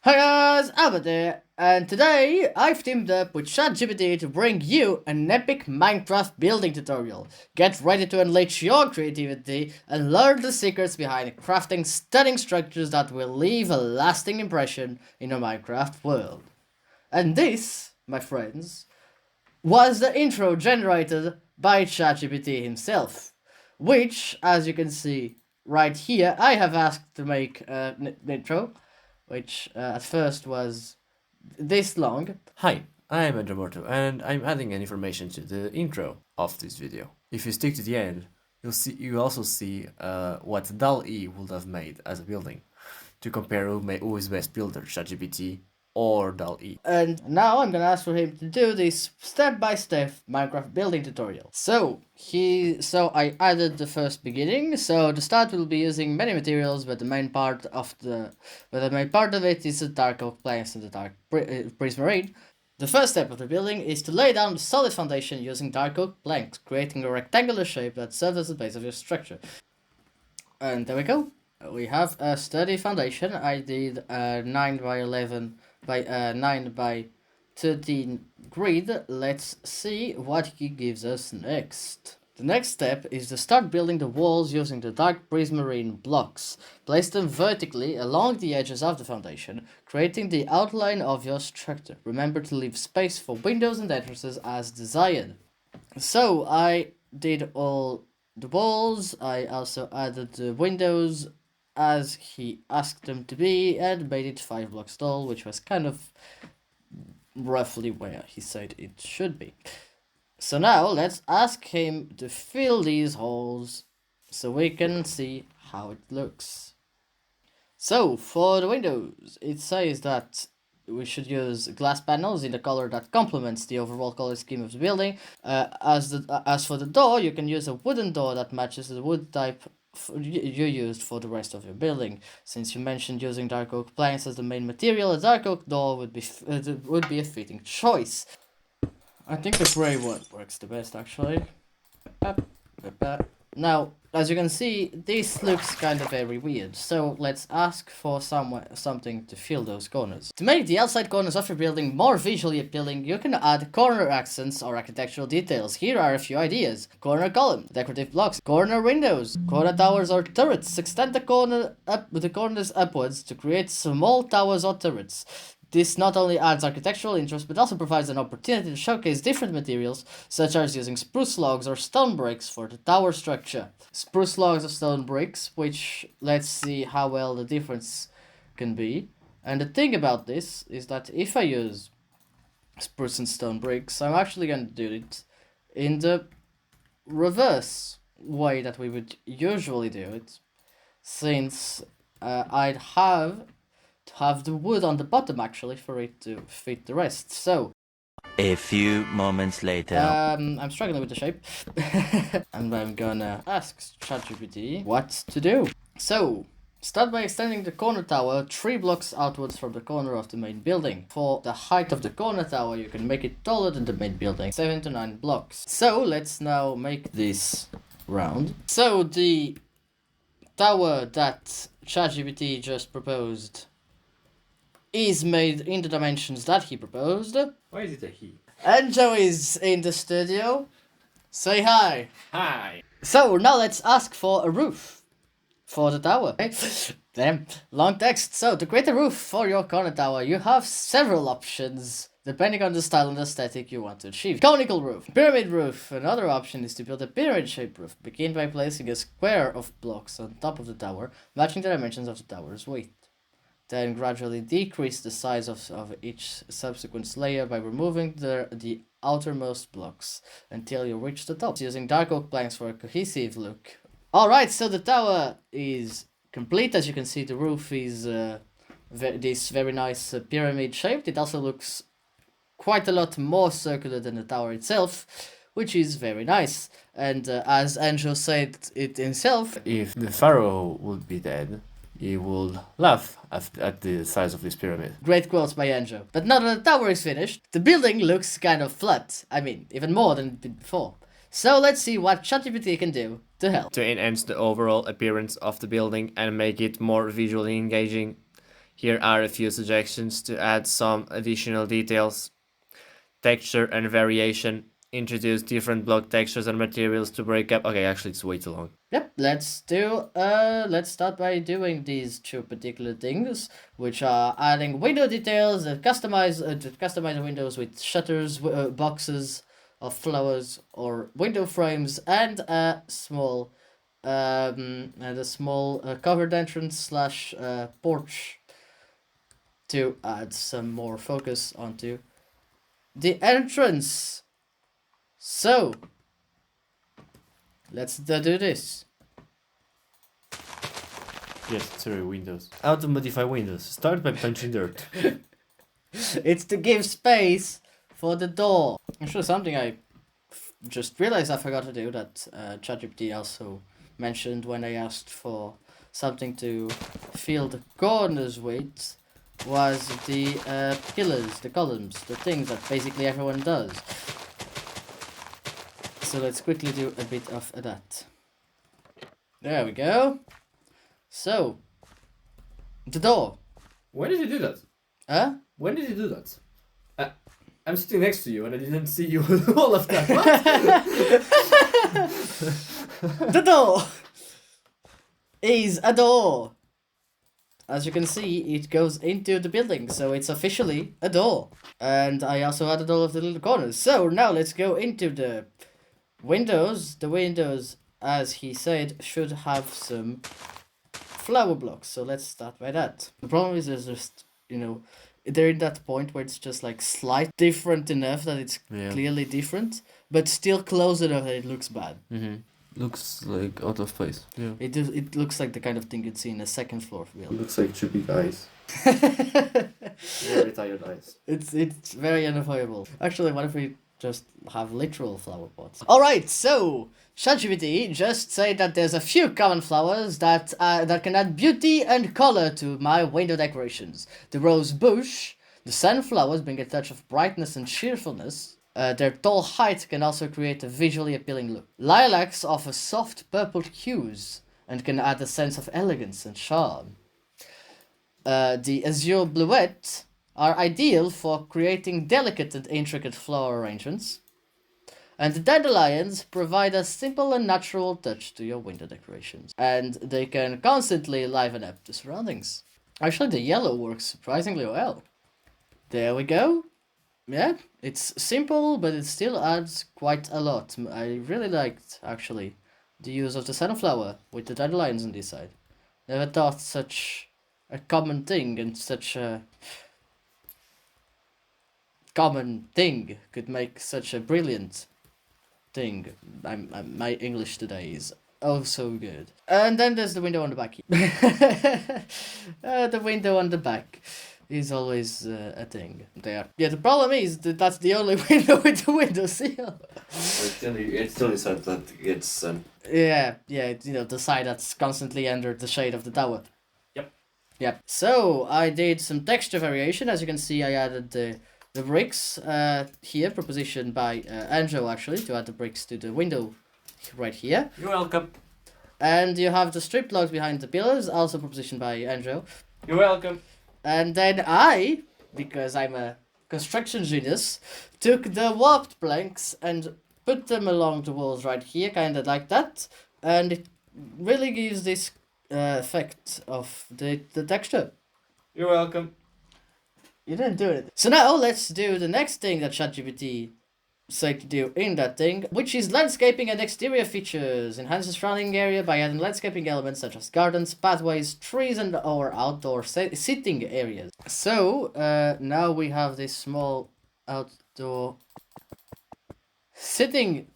Hi guys, Albert here, and today I've teamed up with Chat GPT to bring you an epic Minecraft building tutorial. Get ready to unleash your creativity and learn the secrets behind crafting stunning structures that will leave a lasting impression in your Minecraft world. And this, my friends, was the intro generated by ChatGPT himself, which, as you can see right here, I have asked to make an intro, which at first was this long. Hi, I'm Andrew and I'm adding an information to the intro of this video. If you stick to the end, you also see what DAL-E would have made as a building, to compare who is best builder, ChatGPT or DAL-E. And now I'm gonna ask for him to do this step-by-step Minecraft building tutorial. So I added the first beginning. So the start will be using many materials, but the main part of it is the dark oak planks and the dark prismarine. The first step of the building is to lay down the solid foundation using dark oak planks, creating a rectangular shape that serves as the base of your structure. And there we go. We have a sturdy foundation. I did a 9 by 11 by 9 by 13 grid. Let's see what he gives us next. The next step is to start building the walls using the dark prismarine blocks. Place them vertically along the edges of the foundation, creating the outline of your structure. Remember to leave space for windows and entrances as desired. So I did all the walls. I also added the windows as he asked them to be and made it 5 blocks tall, which was kind of roughly where he said it should be. So now let's ask him to fill these holes so we can see how it looks. So for the windows, it says that we should use glass panels in the color that complements the overall color scheme of the building. As for the door, you can use a wooden door that matches the wood type you used for the rest of your building. Since you mentioned using dark oak planks as the main material, a dark oak door would be a fitting choice. I think the gray one works the best, actually. Now, as you can see, this looks kind of very weird, so let's ask for something to fill those corners. To make the outside corners of your building more visually appealing, you can add corner accents or architectural details. Here are a few ideas. Corner column, decorative blocks, corner windows, corner towers or turrets. Extend the corners upwards to create small towers or turrets. This not only adds architectural interest, but also provides an opportunity to showcase different materials, such as using spruce logs or stone bricks for the tower structure. Spruce logs or stone bricks, which let's see how well the difference can be. And the thing about this is that if I use spruce and stone bricks, I'm actually going to do it in the reverse way that we would usually do it, since I'd have the wood on the bottom actually for it to fit the rest. So a few moments later. I'm struggling with the shape. And I'm gonna ask ChatGPT what to do. So start by extending the corner tower 3 blocks outwards from the corner of the main building. For the height of the corner tower, you can make it taller than the main building, 7 to 9 blocks. So let's now make this round. So the tower that ChatGPT just proposed is made in the dimensions that he proposed. Why is it a he? Anjo is in the studio. Say hi. Hi! So now let's ask for a roof for the tower. Damn, long text. So to create a roof for your corner tower, you have several options depending on the style and aesthetic you want to achieve. Conical roof, pyramid roof. Another option is to build a pyramid-shaped roof. Begin by placing a square of blocks on top of the tower, matching the dimensions of the tower's weight. Then gradually decrease the size of each subsequent layer by removing the outermost blocks until you reach the top, using dark oak planks for a cohesive look. Alright, so the tower is complete. As you can see, the roof is this very nice pyramid shaped. It also looks quite a lot more circular than the tower itself, which is very nice. And as Angel said it himself, If the pharaoh would be dead, he would laugh at the size of this pyramid. great quotes by Anjo. But now that the tower is finished, the building looks kind of flat. I mean, even more than it did before. So let's see what ChatGPT can do to help. To enhance the overall appearance of the building and make it more visually engaging, Here are a few suggestions to add some additional details. Texture and variation. Introduce different block textures and materials to break up. Okay, actually it's way too long. Yep, let's start by doing these two particular things, which are adding window details and customize the windows with shutters, boxes of flowers or window frames, and a small covered entrance slash porch to add some more focus onto the entrance. So let's do this. Yes, sorry, windows. How to modify windows. Start by punching dirt. It's to give space for the door. Actually, something I just realized I forgot to do that Chat GPT also mentioned when I asked for something to fill the corners with was the pillars, the columns, the things that basically everyone does. So let's quickly do a bit of that. There we go. So, the door. When did you do that? Huh? When did you do that? I'm sitting next to you and I didn't see you all of that. What? The door is a door. As you can see, it goes into the building, so it's officially a door. And I also added all of the little corners. So now let's go into the windows. The windows, as he said, should have some flower blocks. So let's start by that. The problem is there's just, they're in that point where it's just like slight different enough that it's clearly different, but still close enough that it looks bad. Mm-hmm. Looks like out of place. Yeah. It looks like the kind of thing you'd see in a second floor building. Looks like two big eyes. Very tired eyes. It's very unavoidable. Actually, what if we just have literal flower pots? Alright, so ChatGPT just said that there's a few common flowers that can add beauty and color to my window decorations. The rose bush, the sunflowers bring a touch of brightness and cheerfulness. Their tall height can also create a visually appealing look. Lilacs offer soft purple hues and can add a sense of elegance and charm. The azure bluette are ideal for creating delicate and intricate flower arrangements. And the dandelions provide a simple and natural touch to your window decorations. And they can constantly liven up the surroundings. Actually, the yellow works surprisingly well. There we go. Yeah, it's simple, but it still adds quite a lot. I really liked, actually, the use of the sunflower with the dandelions on this side. Never thought such a common thing and such a common thing could make such a brilliant thing. My English today is oh so good. And then there's the window on the back. The window on the back is always a thing there. Yeah, the problem is that that's the only window with the window sill. It's the only side that gets sun. Yeah, the side that's constantly under the shade of the tower. Yep. So I did some texture variation. As you can see, I added the bricks here, propositioned by Andrew actually, to add the bricks to the window right here. You're welcome. And you have the strip logs behind the pillars, also propositioned by Andrew. You're welcome. And then I, because I'm a construction genius, took the warped planks and put them along the walls right here, kind of like that. And it really gives this effect of the texture. You're welcome. You didn't do it. So now let's do the next thing that ChatGPT said to do in that thing, which is landscaping and exterior features. Enhance the surrounding area by adding landscaping elements such as gardens, pathways, trees, and or outdoor sitting areas. So now we have this small outdoor sitting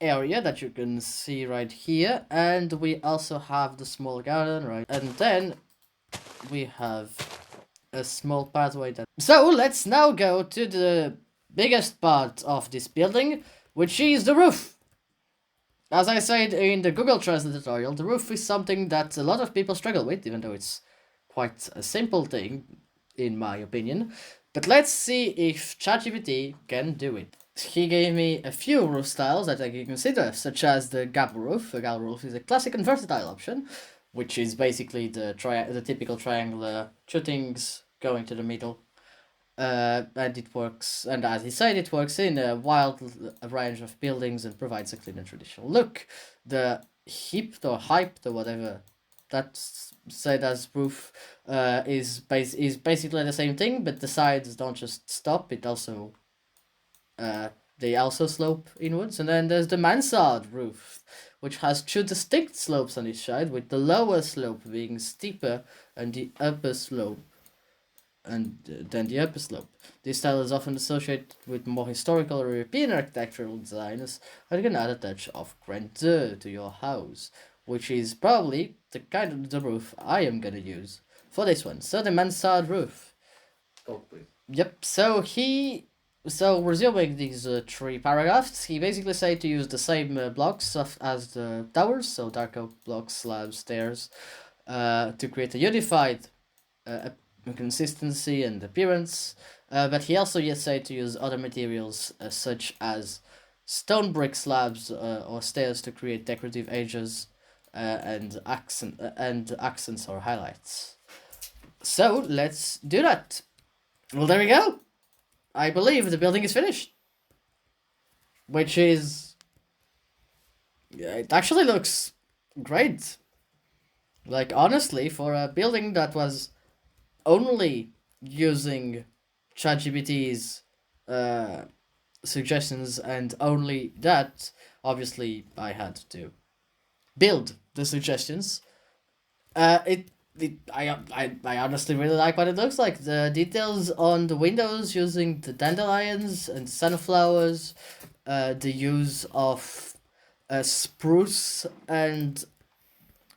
area that you can see right here, and we also have the small garden, right? And then we have a small pathway that... So let's now go to the biggest part of this building, which is the roof. As I said in the Google Translate tutorial, the roof is something that a lot of people struggle with, even though it's quite a simple thing, in my opinion. But let's see if ChatGPT can do it. He gave me a few roof styles that I can consider, such as the gable roof. A gable roof is a classic and versatile option, which is basically the typical triangular shootings going to the middle. And it works, and as he said, it works in a wide range of buildings and provides a clean and traditional look. The hipped or hyped or whatever that's said as roof is basically the same thing, but the sides don't just stop; it also they also slope inwards. And then there's the mansard roof, which has two distinct slopes on each side, with the lower slope being steeper and the upper slope than the upper slope. This style is often associated with more historical or European architectural designs and can add a touch of grandeur to your house, which is probably the kind of the roof I am gonna use for this one. So the mansard roof. Oh, please. Yep. So resuming these three paragraphs, he basically said to use the same blocks as the towers, so dark oak blocks, slabs, stairs, to create a unified consistency and appearance. But he also yet said to use other materials such as stone brick slabs or stairs to create decorative edges and accents or highlights. So let's do that. Well, there we go. I believe the building is finished. Which is... it actually looks great. Like, honestly, for a building that was only using Chat GPT's suggestions and only that, obviously, I had to build the suggestions. I honestly really like what it looks like. The details on the windows using the dandelions and sunflowers, the use of spruce and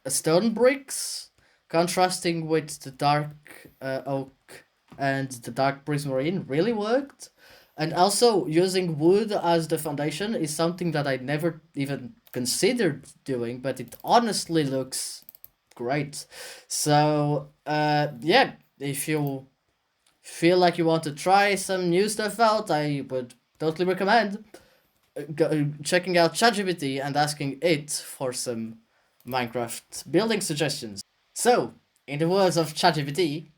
stone bricks, contrasting with the dark oak and the dark prismarine really worked. And also using wood as the foundation is something that I never even considered doing, but it honestly looks great. So yeah, if you feel like you want to try some new stuff out, I would totally recommend checking out ChatGPT and asking it for some Minecraft building suggestions. So, in the words of ChatGPT,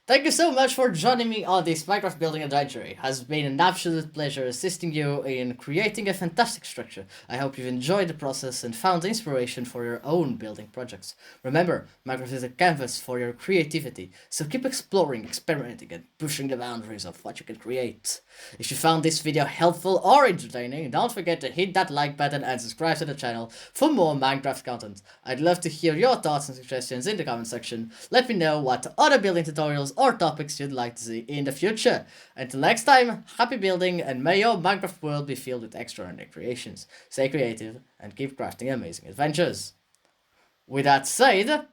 thank you so much for joining me on this Minecraft building adventure. It has been an absolute pleasure assisting you in creating a fantastic structure. I hope you've enjoyed the process and found inspiration for your own building projects. Remember, Minecraft is a canvas for your creativity, so keep exploring, experimenting, and pushing the boundaries of what you can create. If you found this video helpful or entertaining, don't forget to hit that like button and subscribe to the channel for more Minecraft content. I'd love to hear your thoughts and suggestions in the comment section. Let me know what other building tutorials or topics you'd like to see in the future. Until next time, happy building and may your Minecraft world be filled with extraordinary creations. Stay creative and keep crafting amazing adventures. With that said,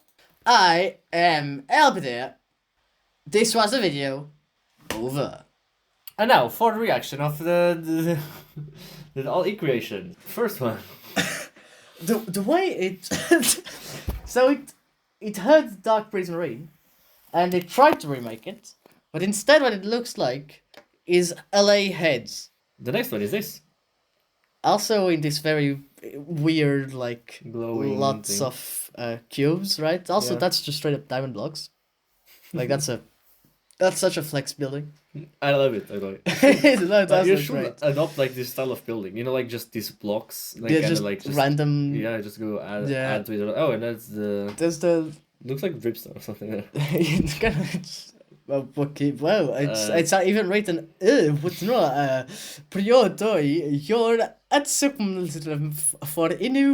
I am Elpeter. This was the video. Over. And now for the reaction of the all creation. First one. The way it so it heard Dark Prismarine and they tried to remake it, but instead what it looks like is LA heads. The next one is this. Also in this very weird like Glowing lots thing. of cubes, right? Also Yeah. that's just straight up diamond blocks. Like that's such a flex building. I love it. I love it. No, that's You like should great. adopt like this style of building. You know, like just these blocks. Like, They're kinda just, like random. Yeah, just go add Yeah. add to it. Oh, and that's the There's the looks like dripstone or something there. it's kind of well, okay, well, it's not even written. What no? Priotoi, your at for inu.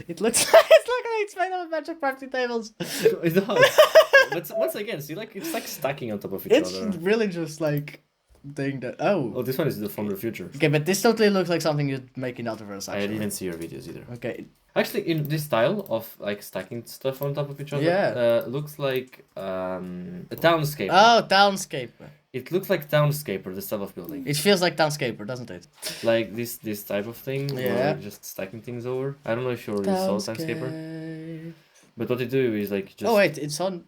It looks like it's made of magic crafting tables. It does. But once again, see, like it's like stacking on top of each It's other. really just like thing that. Oh, Oh, this one is from the future. okay, but this totally looks like something you'd make in Altaverse. I Actually, didn't see your videos either. okay. Actually, in this style of like stacking stuff on top of each other, Yeah. looks like a townscape. Oh, Townscaper. It looks like townscaper, the style of building. It feels like Townscaper, doesn't it? Like this type of thing, where Yeah. like just stacking things over. I don't know if you already saw townscaper, but what they do is like just Oh wait, it's on.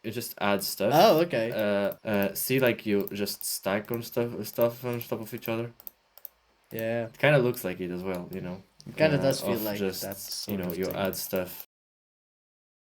you just add stuff. Oh, okay. See, like you just stack on stuff on top of each other. Yeah. It kind of looks like it as well, you know. It kind of does feel of like just that you sort know of you thing. add stuff